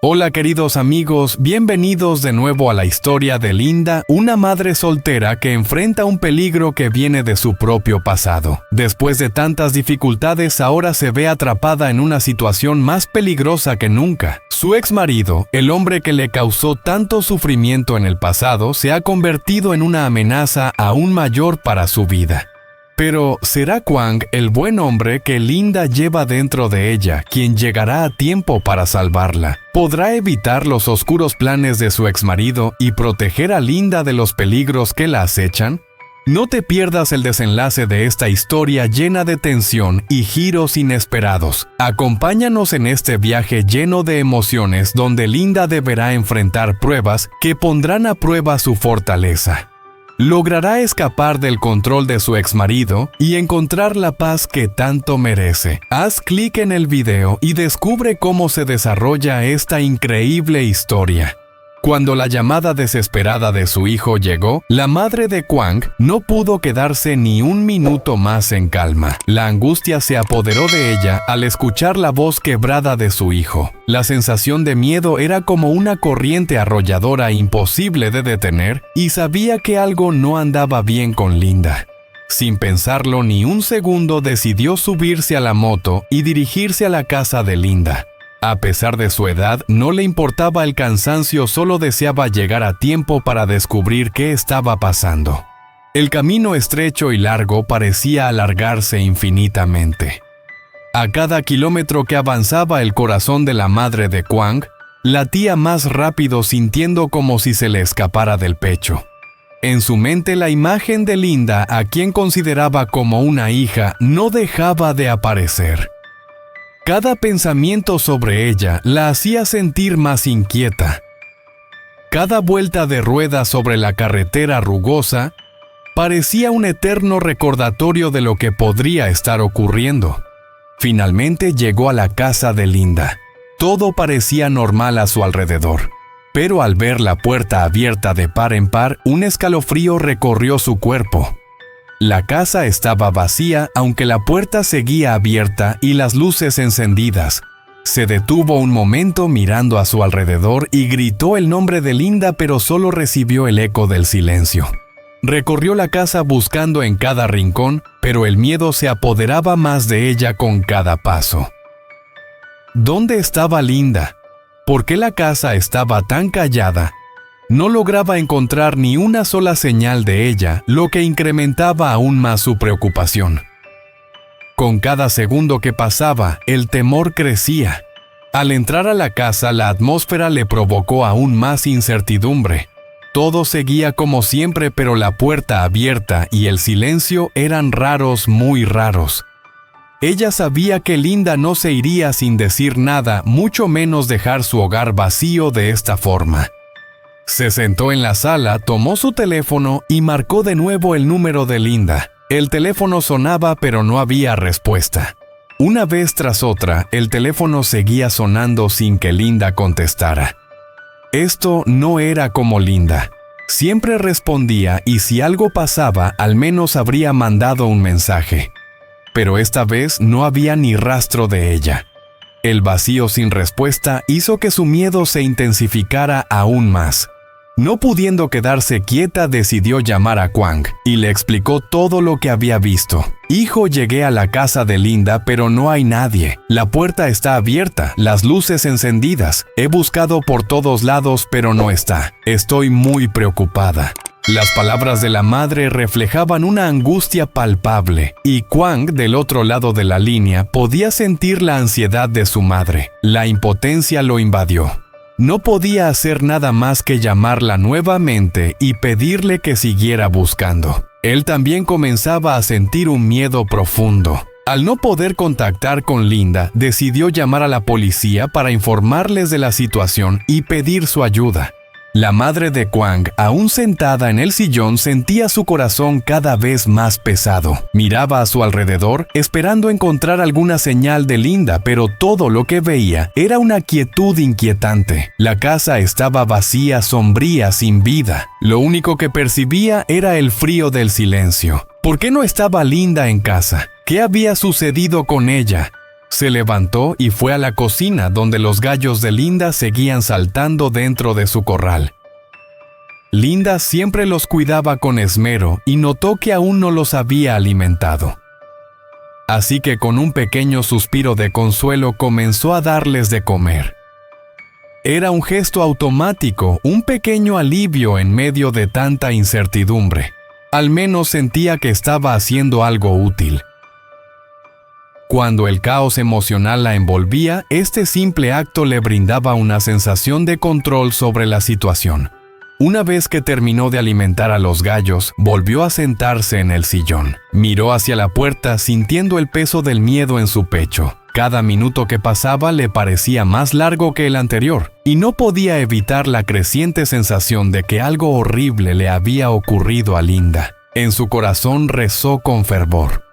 Hola queridos amigos, bienvenidos de nuevo a la historia de Linda, una madre soltera que enfrenta un peligro que viene de su propio pasado. Después de tantas dificultades, ahora se ve atrapada en una situación más peligrosa que nunca. Su exmarido, el hombre que le causó tanto sufrimiento en el pasado, se ha convertido en una amenaza aún mayor para su vida. Pero, ¿será Kwang el buen hombre que Linda lleva dentro de ella, quien llegará a tiempo para salvarla? ¿Podrá evitar los oscuros planes de su exmarido y proteger a Linda de los peligros que la acechan? No te pierdas el desenlace de esta historia llena de tensión y giros inesperados. Acompáñanos en este viaje lleno de emociones donde Linda deberá enfrentar pruebas que pondrán a prueba su fortaleza. Logrará escapar del control de su exmarido y encontrar la paz que tanto merece. Haz clic en el video y descubre cómo se desarrolla esta increíble historia. Cuando la llamada desesperada de su hijo llegó, la madre de Kwang no pudo quedarse ni un minuto más en calma. La angustia se apoderó de ella al escuchar la voz quebrada de su hijo. La sensación de miedo era como una corriente arrolladora imposible de detener y sabía que algo no andaba bien con Linda. Sin pensarlo ni un segundo, decidió subirse a la moto y dirigirse a la casa de Linda. A pesar de su edad, no le importaba el cansancio, solo deseaba llegar a tiempo para descubrir qué estaba pasando. El camino estrecho y largo parecía alargarse infinitamente. A cada kilómetro que avanzaba, el corazón de la madre de Kwang latía más rápido, sintiendo como si se le escapara del pecho. En su mente, la imagen de Linda, a quien consideraba como una hija, no dejaba de aparecer. Cada pensamiento sobre ella la hacía sentir más inquieta. Cada vuelta de rueda sobre la carretera rugosa parecía un eterno recordatorio de lo que podría estar ocurriendo. Finalmente llegó a la casa de Linda. Todo parecía normal a su alrededor, pero al ver la puerta abierta de par en par, un escalofrío recorrió su cuerpo. La casa estaba vacía, aunque la puerta seguía abierta y las luces encendidas. Se detuvo un momento mirando a su alrededor y gritó el nombre de Linda, pero solo recibió el eco del silencio. Recorrió la casa buscando en cada rincón, pero el miedo se apoderaba más de ella con cada paso. ¿Dónde estaba Linda? ¿Por qué la casa estaba tan callada? No lograba encontrar ni una sola señal de ella, lo que incrementaba aún más su preocupación. Con cada segundo que pasaba, el temor crecía. Al entrar a la casa, la atmósfera le provocó aún más incertidumbre. Todo seguía como siempre, pero la puerta abierta y el silencio eran raros, muy raros. Ella sabía que Linda no se iría sin decir nada, mucho menos dejar su hogar vacío de esta forma. Se sentó en la sala, tomó su teléfono y marcó de nuevo el número de Linda. El teléfono sonaba, pero no había respuesta. Una vez tras otra, el teléfono seguía sonando sin que Linda contestara. Esto no era como Linda. Siempre respondía y si algo pasaba, al menos habría mandado un mensaje. Pero esta vez no había ni rastro de ella. El vacío sin respuesta hizo que su miedo se intensificara aún más. No pudiendo quedarse quieta, decidió llamar a Kwang y le explicó todo lo que había visto. Hijo, llegué a la casa de Linda, pero no hay nadie. La puerta está abierta, las luces encendidas. He buscado por todos lados, pero no está. Estoy muy preocupada. Las palabras de la madre reflejaban una angustia palpable, y Kwang, del otro lado de la línea, podía sentir la ansiedad de su madre. La impotencia lo invadió. No podía hacer nada más que llamarla nuevamente y pedirle que siguiera buscando. Él también comenzaba a sentir un miedo profundo. Al no poder contactar con Linda, decidió llamar a la policía para informarles de la situación y pedir su ayuda. La madre de Kwang, aún sentada en el sillón, sentía su corazón cada vez más pesado. Miraba a su alrededor, esperando encontrar alguna señal de Linda, pero todo lo que veía era una quietud inquietante. La casa estaba vacía, sombría, sin vida. Lo único que percibía era el frío del silencio. ¿Por qué no estaba Linda en casa? ¿Qué había sucedido con ella? Se levantó y fue a la cocina, donde los gallos de Linda seguían saltando dentro de su corral. Linda siempre los cuidaba con esmero y notó que aún no los había alimentado. Así que con un pequeño suspiro de consuelo comenzó a darles de comer. Era un gesto automático, un pequeño alivio en medio de tanta incertidumbre. Al menos sentía que estaba haciendo algo útil. Cuando el caos emocional la envolvía, este simple acto le brindaba una sensación de control sobre la situación. Una vez que terminó de alimentar a los gallos, volvió a sentarse en el sillón. Miró hacia la puerta sintiendo el peso del miedo en su pecho. Cada minuto que pasaba le parecía más largo que el anterior, y no podía evitar la creciente sensación de que algo horrible le había ocurrido a Linda. En su corazón rezó con fervor.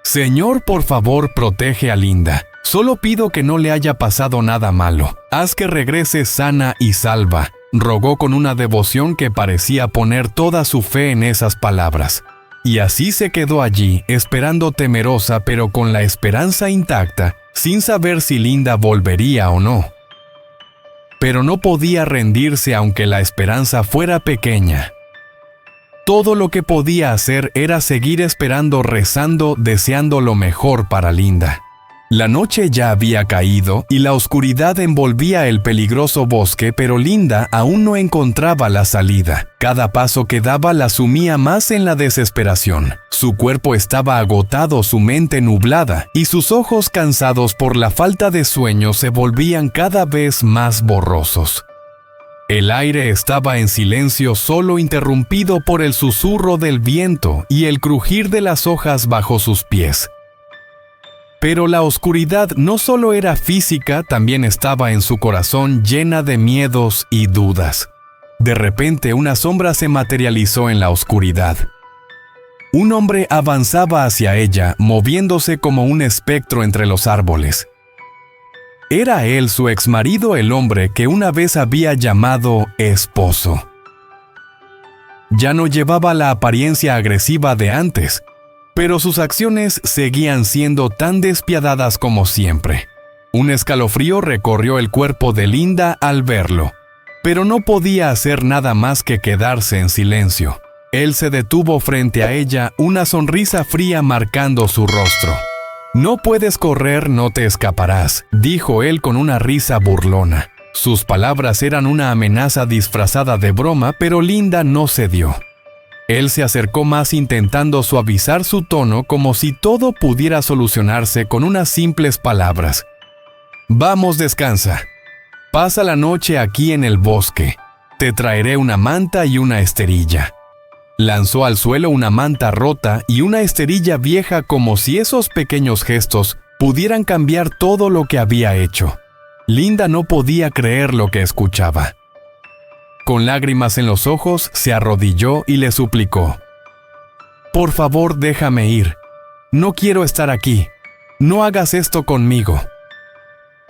Señor, por favor, protege a Linda. Solo pido que no le haya pasado nada malo. Haz que regrese sana y salva. Rogó con una devoción que parecía poner toda su fe en esas palabras. Y así se quedó allí, esperando temerosa pero con la esperanza intacta, sin saber si Linda volvería o no. Pero no podía rendirse aunque la esperanza fuera pequeña. Todo lo que podía hacer era seguir esperando, rezando, deseando lo mejor para Linda. La noche ya había caído y la oscuridad envolvía el peligroso bosque, pero Linda aún no encontraba la salida. Cada paso que daba la sumía más en la desesperación. Su cuerpo estaba agotado, su mente nublada, y sus ojos, cansados por la falta de sueño, se volvían cada vez más borrosos. El aire estaba en silencio, solo interrumpido por el susurro del viento y el crujir de las hojas bajo sus pies. Pero la oscuridad no solo era física, también estaba en su corazón, llena de miedos y dudas. De repente, una sombra se materializó en la oscuridad. Un hombre avanzaba hacia ella, moviéndose como un espectro entre los árboles. Era él, su exmarido, el hombre que una vez había llamado esposo. Ya no llevaba la apariencia agresiva de antes, pero sus acciones seguían siendo tan despiadadas como siempre. Un escalofrío recorrió el cuerpo de Linda al verlo, pero no podía hacer nada más que quedarse en silencio. Él se detuvo frente a ella, una sonrisa fría marcando su rostro. «No puedes correr, no te escaparás», dijo él con una risa burlona. Sus palabras eran una amenaza disfrazada de broma, pero Linda no cedió. Él se acercó más intentando suavizar su tono como si todo pudiera solucionarse con unas simples palabras. «Vamos, descansa. Pasa la noche aquí en el bosque. Te traeré una manta y una esterilla». Lanzó al suelo una manta rota y una esterilla vieja como si esos pequeños gestos pudieran cambiar todo lo que había hecho. Linda no podía creer lo que escuchaba. Con lágrimas en los ojos, se arrodilló y le suplicó: «Por favor, déjame ir. No quiero estar aquí. No hagas esto conmigo».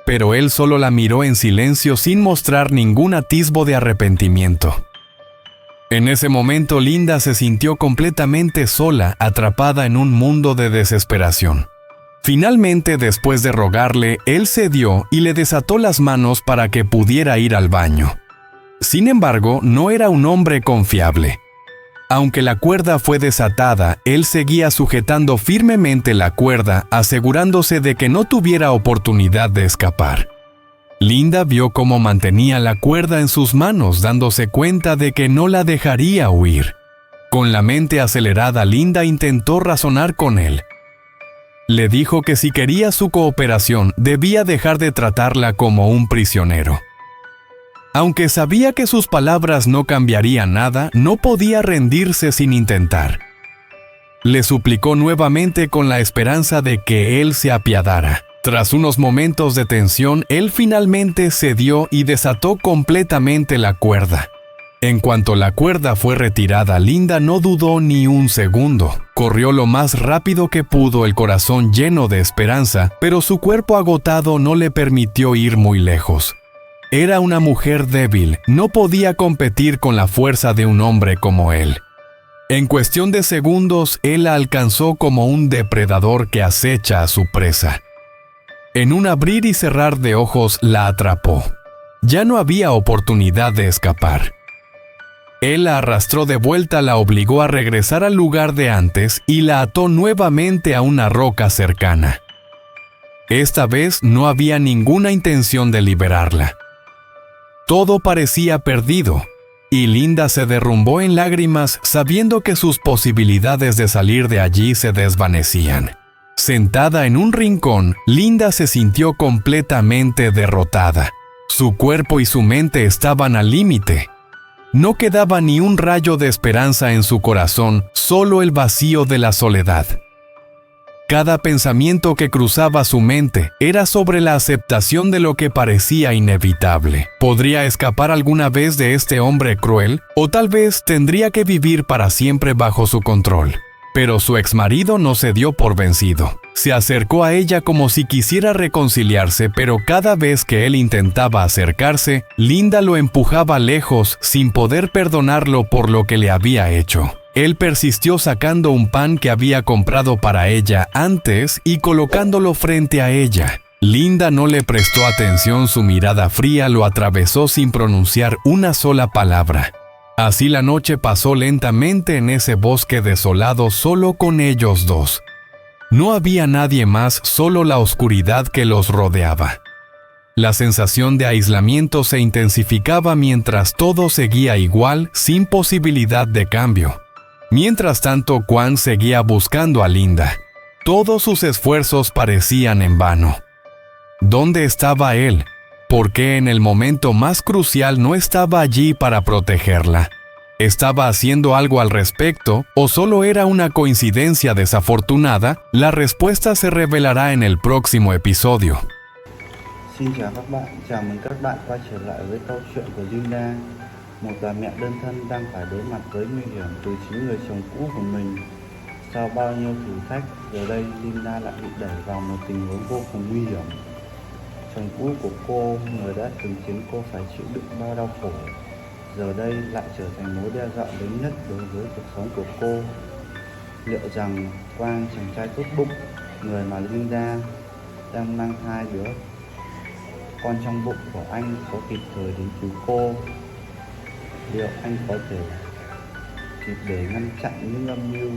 Pero él solo la miró en silencio sin mostrar ningún atisbo de arrepentimiento. En ese momento, Linda se sintió completamente sola, atrapada en un mundo de desesperación. Finalmente, después de rogarle, él cedió y le desató las manos para que pudiera ir al baño. Sin embargo, no era un hombre confiable. Aunque la cuerda fue desatada, él seguía sujetando firmemente la cuerda, asegurándose de que no tuviera oportunidad de escapar. Linda vio cómo mantenía la cuerda en sus manos, dándose cuenta de que no la dejaría huir. Con la mente acelerada, Linda intentó razonar con él. Le dijo que si quería su cooperación, debía dejar de tratarla como un prisionero. Aunque sabía que sus palabras no cambiarían nada, no podía rendirse sin intentar. Le suplicó nuevamente con la esperanza de que él se apiadara. Tras unos momentos de tensión, él finalmente cedió y desató completamente la cuerda. En cuanto la cuerda fue retirada, Linda no dudó ni un segundo. Corrió lo más rápido que pudo, el corazón lleno de esperanza, pero su cuerpo agotado no le permitió ir muy lejos. Era una mujer débil, no podía competir con la fuerza de un hombre como él. En cuestión de segundos, él la alcanzó como un depredador que acecha a su presa. En un abrir y cerrar de ojos la atrapó. Ya no había oportunidad de escapar. Él la arrastró de vuelta, la obligó a regresar al lugar de antes y la ató nuevamente a una roca cercana. Esta vez no había ninguna intención de liberarla. Todo parecía perdido, y Linda se derrumbó en lágrimas sabiendo que sus posibilidades de salir de allí se desvanecían. Sentada en un rincón, Linda se sintió completamente derrotada. Su cuerpo y su mente estaban al límite. No quedaba ni un rayo de esperanza en su corazón, solo el vacío de la soledad. Cada pensamiento que cruzaba su mente era sobre la aceptación de lo que parecía inevitable. ¿Podría escapar alguna vez de este hombre cruel? ¿O tal vez tendría que vivir para siempre bajo su control? Pero su exmarido no se dio por vencido. Se acercó a ella como si quisiera reconciliarse, pero cada vez que él intentaba acercarse, Linda lo empujaba lejos sin poder perdonarlo por lo que le había hecho. Él persistió sacando un pan que había comprado para ella antes y colocándolo frente a ella. Linda no le prestó atención, su mirada fría lo atravesó sin pronunciar una sola palabra. Así la noche pasó lentamente en ese bosque desolado solo con ellos dos. No había nadie más, solo la oscuridad que los rodeaba. La sensación de aislamiento se intensificaba mientras todo seguía igual, sin posibilidad de cambio. Mientras tanto, Quan seguía buscando a Linda. Todos sus esfuerzos parecían en vano. ¿Dónde estaba él? ¿Por qué en el momento más crucial no estaba allí para protegerla? ¿Estaba haciendo algo al respecto o solo era una coincidencia desafortunada? La respuesta se revelará en el próximo episodio. Xin chào các bạn, chào mừng các bạn quay trở lại với câu chuyện của Linda, một bà mẹ đơn thân đang phải đối mặt với nguy hiểm từ chính người chồng cũ của mình. Sau bao nhiêu thử thách, giờ đây Linda lại bị đẩy vào một tình huống vô cùng nguy hiểm. Chồng cũ của cô, người đã từng khiến cô phải chịu đựng bao đau khổ, giờ đây lại trở thành mối đe dọa lớn nhất đối với cuộc sống của cô. Liệu rằng Quang, chàng trai tốt bụng, người mà Linda đang mang thai đứa con trong bụng của anh, có kịp thời đến cứu cô? Liệu anh có thể kịp để ngăn chặn những âm mưu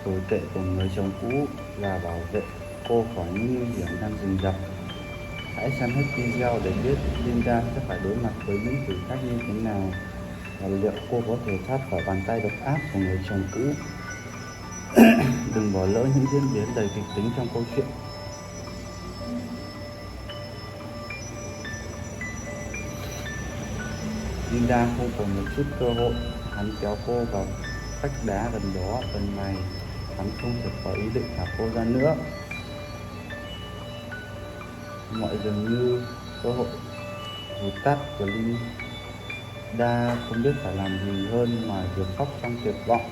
tồi tệ của người chồng cũ và bảo vệ cô khỏi những nguy hiểm đang rình rập? Hãy xem hết video để biết Linda sẽ phải đối mặt với những thử thách như thế nào và liệu cô có thể thoát khỏi bàn tay độc ác của người chồng cũ. Đừng bỏ lỡ những diễn biến đầy kịch tính trong câu chuyện. Linda không còn một chút cơ hội. Hắn kéo cô vào vách đá gần đó. Lần này hắn không thể có ý định thả cô ra nữa. Mọi dường như cơ hội vụt tắt của Linda không biết phải làm gì hơn ngoài việc khóc trong tuyệt vọng.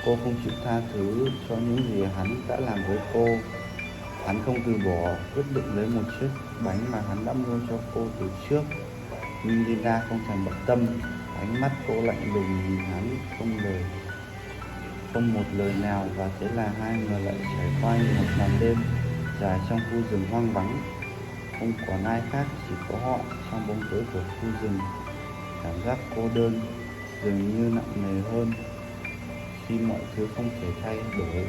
Cô không chịu tha thứ cho những gì hắn đã làm với cô. Hắn không từ bỏ, quyết định lấy một chiếc bánh mà hắn đã mua cho cô từ trước. Nhưng Linda không thèm bận tâm, ánh mắt cô lạnh lùng nhìn hắn không một lời nào, và thế là hai người lại trải qua một màn đêm dài trong khu rừng hoang vắng. Không còn ai khác, chỉ có họ trong bóng tối của khu rừng. Cảm giác cô đơn dường như nặng nề hơn khi mọi thứ không thể thay đổi.